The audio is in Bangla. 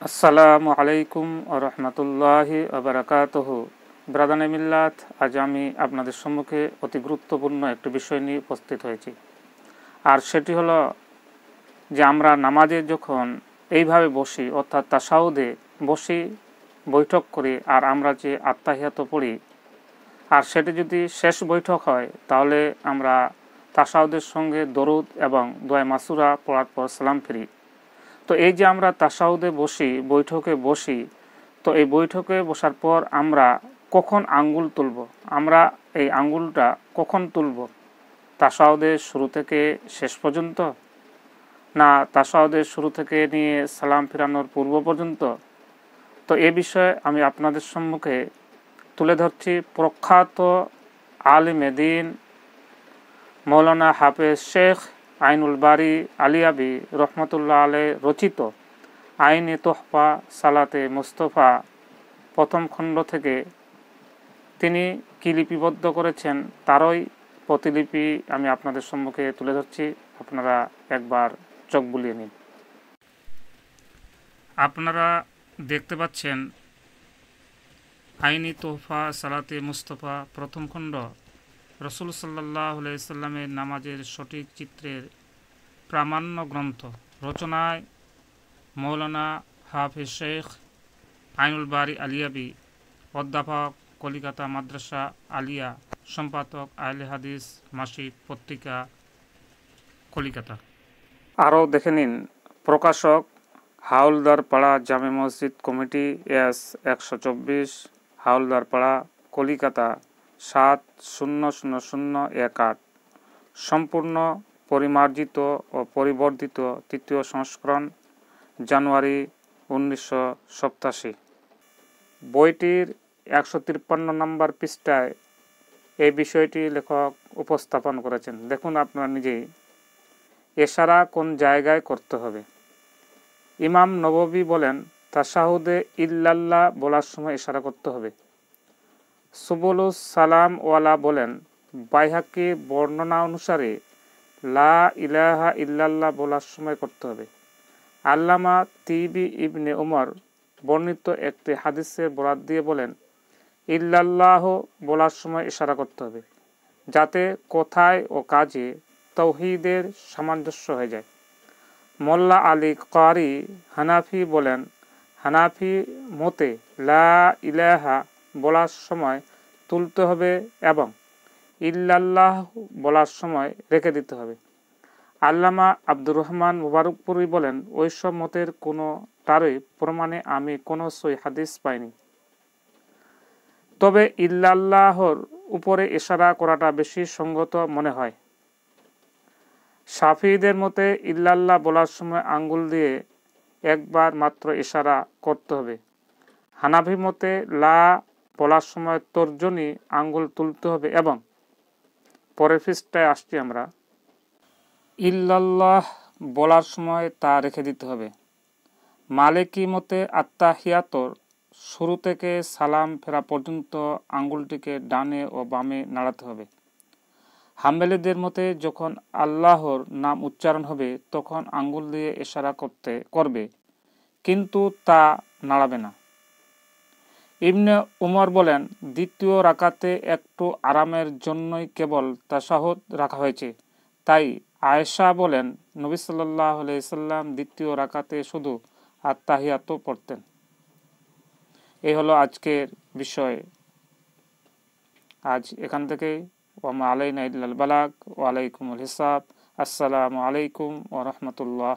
আসসালামু আলাইকুম ওয়া রাহমাতুল্লাহি ওয়া বারাকাতুহু। ব্রাদানে মিল্লাত, আজ আমি আপনাদের সম্মুখে অতি গুরুত্বপূর্ণ একটি বিষয় নিয়ে উপস্থিত হয়েছি। আর সেটি হলো যে আমরা নামাজে যখন এইভাবে বসি, অর্থাৎ তাশাহুদে বসি, বৈঠক করি, আর আমরা যে আত্তাহিয়াত পড়ি, আর সেটি যদি শেষ বৈঠক হয় তাহলে আমরা তাশাহুদের সঙ্গে দরুদ এবং দোয়া মাসুরা পড়ার পর সালাম ফিরি। তো এই যে আমরা তাশাহুদে বসি, বৈঠকে বসি, তো এই বৈঠকে বসার পর আমরা কখন আঙ্গুল তুলব, আমরা এই আঙ্গুলটা কখন তুলব? তাশাহুদের শুরু থেকে শেষ পর্যন্ত, না তাশাহুদের শুরু থেকে নিয়ে সালাম ফিরানোর পূর্ব পর্যন্ত? তো এ বিষয়ে আমি আপনাদের সম্মুখে তুলে ধরছি প্রখ্যাত আলিমে দ্বীন মৌলানা হাফেজ শেখ আইনুল বারী আলিয়াবি রহমতুল্লাহ আলাইহি রচিত আইনে তোহফা সালাতে মুস্তফা প্রথম খণ্ড থেকে তিনি কি লিপিবদ্ধ করেছেন তারই প্রতিলিপি আমি আপনাদের সম্মুখে তুলে ধরছি। আপনারা একবার চোখ বুলিয়ে নিন। আপনারা দেখতে পাচ্ছেন আইনি তোহফা সালাতে মুস্তফা প্রথম খণ্ড, রসুল সাল্লাল্লাহু আলাইহি সাল্লামের নামাজের সঠিক চিত্রের প্রামাণ্য গ্রন্থ। রচনায় মৌলানা হাফেজ শেখ আইনুল বারী আলিয়াবি, অধ্যাপক কলিকাতা মাদ্রাসা আলিয়া, সম্পাদক আহলে হাদিস মাসিক পত্রিকা, কলিকাতা। আরও দেখে নিন প্রকাশক হাওলদারপাড়া জামে মসজিদ কমিটি, এস 124, হাওলদারপাড়া, কলিকাতা 700018। সম্পূর্ণ পরিমার্জিত ও পরিবর্ধিত তৃতীয় সংস্করণ, জানুয়ারি 1987। বইটির 153 নম্বর পৃষ্ঠায় এই বিষয়টি লেখক উপস্থাপন করেছেন। দেখুন আপনারা নিজেই, ইশারা কোন জায়গায় করতে হবে। ইমাম নববী বলেন তাশাহুদে ইল্লাল্লাহ বলার সময় ইশারা করতে হবে। সুবুলুস সালাম ওয়ালা বলেন বাইহাকির বর্ণনা অনুসারে লা ইলাহা ইল্লাল্লাহ বলার সময় করতে হবে। আল্লামা তিবি ইবনে উমর বর্ণিত একটি হাদিসের বরাত দিয়ে বলেন ইল্লাল্লাহ বলার সময় ইশারা করতে হবে, যাতে কথায় ও কাজে তাওহীদের সামঞ্জস্য হয়ে যায়। মোল্লা আলী কারি হানাফি বলেন হানাফি মতে লা ইলাহা বলার সময় তুলতে হবে এবং ইল্লাল্লাহ বলার সময় রেখে দিতে হবে। আল্লামা আব্দুর রহমান মুবারকপুরি বলেন ওইসব মতের কোনোটারই প্রমাণে আমি কোনো সহিহ হাদিস পাইনি, তবে ইল্লাল্লাহর উপরে ইশারা করাটা বেশি সঙ্গত মনে হয়। শাফিঈদের মতে ইল্লাল্লাহ বলার সময় আঙ্গুল দিয়ে একবার মাত্র ইশারা করতে হবে। হানাফি মতে লা বলার সময় তর্জনী আঙ্গুল তুলতে হবে এবং পরের পৃষ্ঠায় আসছি আমরা, ইল্লাল্লাহ বলার সময় তা রেখে দিতে হবে। মালিকি মতে আত্তাহিয়াতর শুরু থেকে সালাম ফেরা পর্যন্ত আঙ্গুলটিকে ডানে ও বামে নাড়াতে হবে। হাম্বলীদের মতে যখন আল্লাহর নাম উচ্চারণ হবে তখন আঙ্গুল দিয়ে ইশারা করবে, কিন্তু তা নাড়াবে না। ইবনে উমর বলেন দ্বিতীয় রাকাতে একটু আরামের জন্যই কেবল তাশাহুদ রাখা হয়েছে। তাই আয়েশা বলেন নবী সাল্লাল্লাহু আলাইহি সাল্লাম দ্বিতীয় রাকাতে শুধু আত্তাহিয়াত পড়তেন। এই হলো আজকের বিষয়। আজ এখান থেকেই, ওয়া মা আলাইনা ইল্লাল বালাগ, ওয়া আলাইকুমুল হিসাব। আসসালামু আলাইকুম ওয়া রাহমাতুল্লাহ।